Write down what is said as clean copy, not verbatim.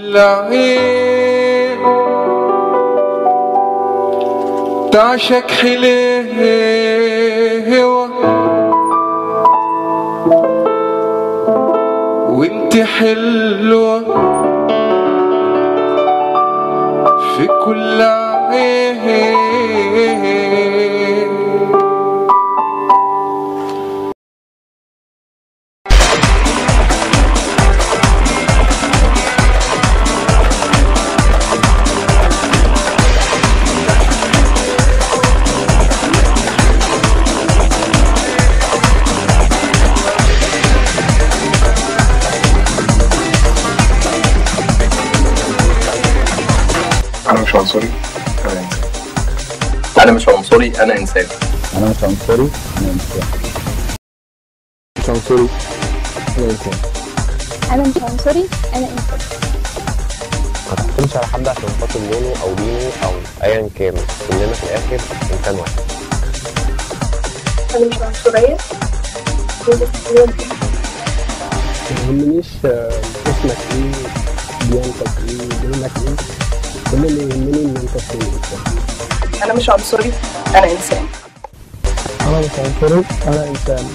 العين تعشق حليوة وانت حلوة في كل عين. أنا مش عنصري، أنا مش عنصري، أنا إنسان. أنا مش عنصري، أنا إنسان. مش عنصري، أنا إنسان. أنا مش عنصري، أنا إنسان. ما تحكمش على حد عشان خاطر لونه أو دينه أو أيا كان، كلنا في الآخر إنسان واحد. أنا مش عنصرية، ما يهمنيش اسمك ايه، ديانتك ايه، دينك ايه، كل اللي يهمني ان انت تكون انسان. انا مش عنصري، انا انسان. انا مش عنصري، انا انسان.